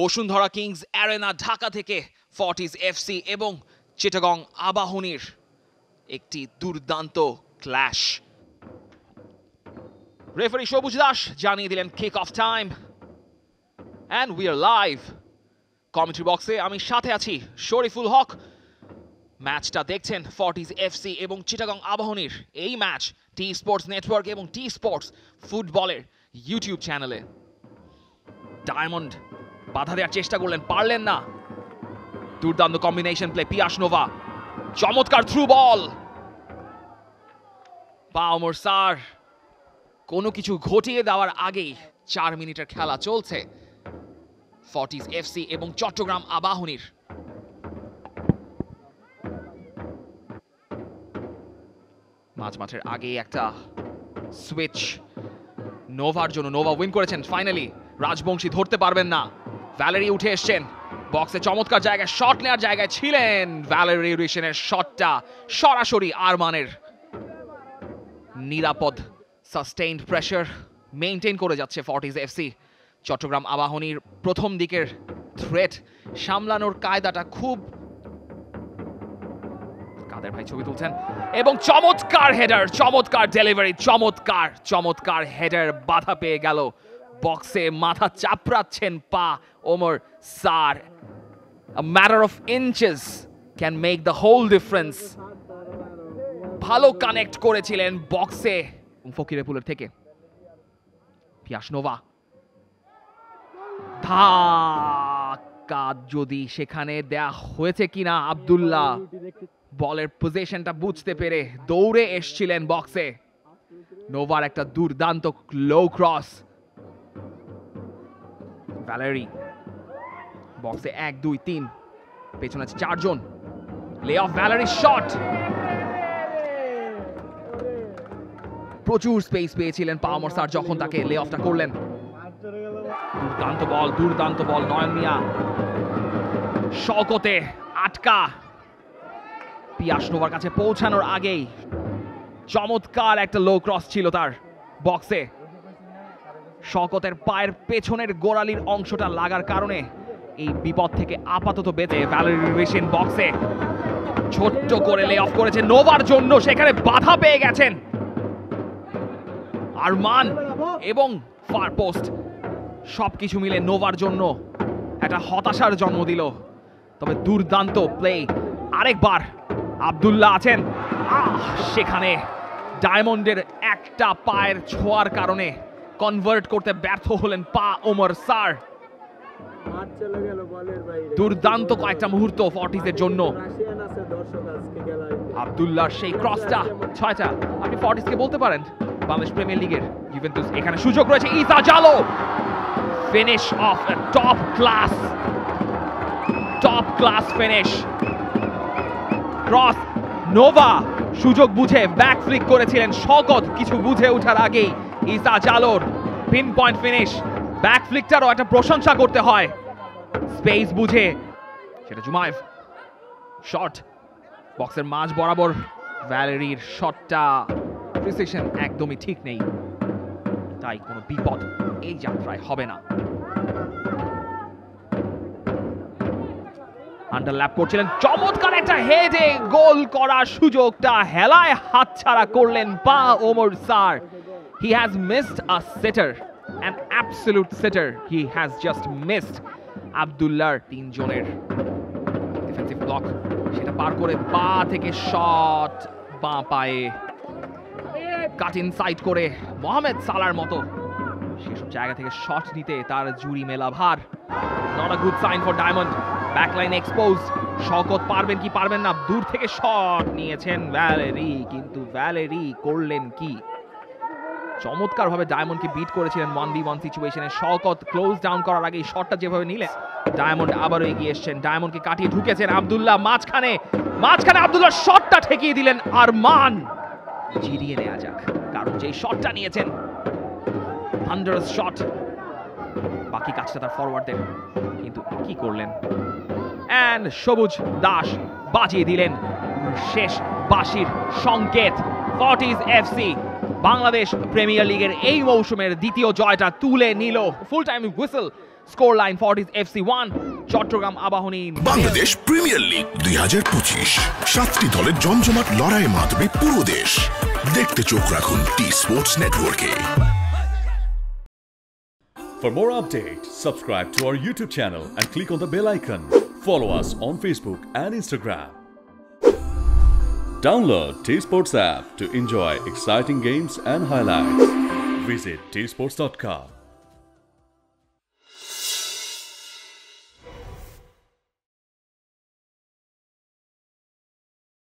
Bashundhara Kings arena Dhaka থেকে Fortis FC এবং চিটাগং আবাহনীর একটি দুর্দান্ত ক্ল্যাশ। রেফারি সবুজ দাস জানিয়ে দিলেন kick off time and we are live. Commentary বক্সে আমি সাথে আছি শরীফুল হক। ম্যাচটা দেখছেন ফর্টিজ এফসি এবং চিটাগং আবাহনীর। এই ম্যাচ টি স্পোর্টস নেটওয়ার্ক এবং টি স্পোর্টস ফুটবলের ইউটিউব চ্যানেলে। ডায়মন্ড বাধা দেওয়ার চেষ্টা করলেন, পারলেন না। দুর্দান্ত কম্বিনেশন প্লে, পিয়াস নোভা, চমৎকার থ্রু বল। পাওমর সার কোনো কিছু ঘটিয়ে দেওয়ার আগেই 4 মিনিটের খেলা চলছে ফর্টিজ এফসি এবং চট্টগ্রাম আবাহনীর। মাঝমাঠের আগেই একটা সুইচ নোভার জন্য। নোভা উইন করেছেন ফাইনালি। রাজবংশী ধরতে পারবেন না। ভ্যালেরি উঠে এসছেন বক্সে, চমৎকার জায়গায় শট নেওয়ার জায়গায় ছিলেন। ভ্যালেরি রিশনের শটটা সরাসরি আরমানের। নিরাপদ সাস্টেইনড প্রেসার মেইনটেইন করে যাচ্ছে ফর্টিজ এফসি। চট্টগ্রাম আবাহনীর প্রথম দিকের থ্রেট সামলানোর কায়দাটা খুব। কাদের ভাই ছবি তুলছেন এবং চমৎকার হেডার, চমৎকার ডেলিভারি, চমৎকার হেডার। বাধা পেয়ে গেল বক্সে, মাথা চাপড়াচ্ছেন পা ওমর সার। A matter of inches can make the whole difference. ভালো কানেক্ট করেছিলেন বক্সে ফকিরেপুলের থেকে। পিয়াস নোভা ধাক্কা যদি সেখানে দেয়া হয়েছে কিনা, আব্দুল্লাহ বলের পজিশনটা বুঝতে পেরে দৌড়ে এসছিলেন বক্সে। নোভার একটা দুর্দান্ত লো ক্রস। ভ্যালেরি বক্সে 1 2 3, পেছনে আছে 4 জন। লে অফ ভ্যালেরি শট, প্রচুর স্পেস পেয়েছিলেন পাওমর স্যার যখন তাকে লে অফটা করলেন। দুর্দান্ত বল নয়ন মিয়া। শকতে আটকা পিয়াস নোভার কাছে পৌঁছানোর আগেই চমৎকার একটা লো ক্রস ছিল তার বক্সে। শকতের পায়ের পেছনের গোড়ালির অংশটা লাগার কারণে এই বিপদ থেকে আপাতত বেঁচে ভ্যালেরি রিশন বক্সে ছোট্ট করে লে অফ করেছে নোভার জন্য। সেখানে বাধা পেয়ে গেছেন আরমান এবং ফার পোস্ট। সবকিছু মিলে নোভার জন্য একটা হতাশার জন্ম দিল। তবে দুর্দান্ত প্লে আরেকবার। আব্দুল্লাহ আছেন, সেখানে ডায়মন্ডের একটা পায়ের ছোঁয়ার কারণে কনভার্ট করতে ব্যর্থ হলেন পা ওমর সার। দুর্দান্ত কয়েকটা মুহূর্ত ফর্টিজের জন্য। আব্দুল্লাহর সেই ক্রসটা 6টা। আপনি ফর্টিজকে বলতে পারেন বাংলাদেশ প্রিমিয়ার লিগের জুভেন্টাস। এখানে সুযোগ রয়েছে, ইসা জালো finish of top class finish. Cross, Nova সুযোগ বুঝে ব্যাক ফ্লিক করেছিলেন। শকত কিছু বুঝে ওঠার আগেই ইসা জালোর পিন পয়েন্ট ফিনিশ। ব্যাক ফ্লিকটারও একটা প্রশংসা করতে হয়, স্পেস বুঝে। সেটা জুমায়েভ শট বক্সের মাঝ বরাবর। ভ্যালেরির শটটা প্রিসিশন একদমই ঠিক নেই, তাই কোনো বিপদ এই যাত্রায় হবে না। আন্ডারল্যাপ করছিলেন, চমৎকার একটা হেডে গোল করার সুযোগটা হেলায় হাতছাড়া করলেন পা ওমর সার। He has missed a sitter, an absolute sitter. He has just missed. আব্দুল্লাহর 3 জনের ডিফেন্সিভ ব্লক, সেটা পার করে পা থেকে শট, বাঁ পায়ে কাট ইনসাইড করে মোহাম্মদ সালার মতো সেসব জায়গা থেকে শট নিতে তার জুড়ি মেলা ভার। Not a good sign for diamond. Backline exposed. শকত পারবেন কি পারবেন না, দূর থেকে শট নিয়েছেন ভ্যালেরি, কিন্তু ভ্যালেরি করলেন কি? চমৎকার ভাবে ডায়মন্ডকে বিট করেছিলেন 1v1 সিচুয়েশনে। শকত ক্লোজ ডাউন করার আগে শটটা যেভাবে নিলেন, ডায়মন্ড আবারও এগিয়ে এসেছেন। ডায়মন্ডকে কাটিয়ে ঢুকেছেন আব্দুল্লাহ মাঝখানে আব্দুল্লাহ শটটা ঠেকিয়ে দিলেন আরমান। জিরিয়ে নেওয়া যাক, কারণ যেই শটটা নিয়েছেন থান্ডারাস শট, বাকি কাজটা তার ফরওয়ার্ডদের, কিন্তু কি করলেন। এন্ড সবুজ দাস বাজিয়ে দিলেন শেষ বাঁশির সংকেত। ফর্টিজ এফসি বাংলাদেশ প্রিমিয়ার লিগের এই মৌসুমের দ্বিতীয় জয়টা তুলে নিল। Full time whistle, scoreline Fortis FC 1, Chattogram Abahani. Bangladesh Premier League 2025, 7টি দলের জমজমাট লড়াইয়ে মাতবে পুরো দেশ। দেখতে চোখ রাখুন টি স্পোর্টস নেটওয়ার্কে। For more updates, subscribe to our YouTube channel and click on the bell icon. Follow us on Facebook and Instagram. Download T-Sports app to enjoy exciting games and highlights. Visit tsports.com.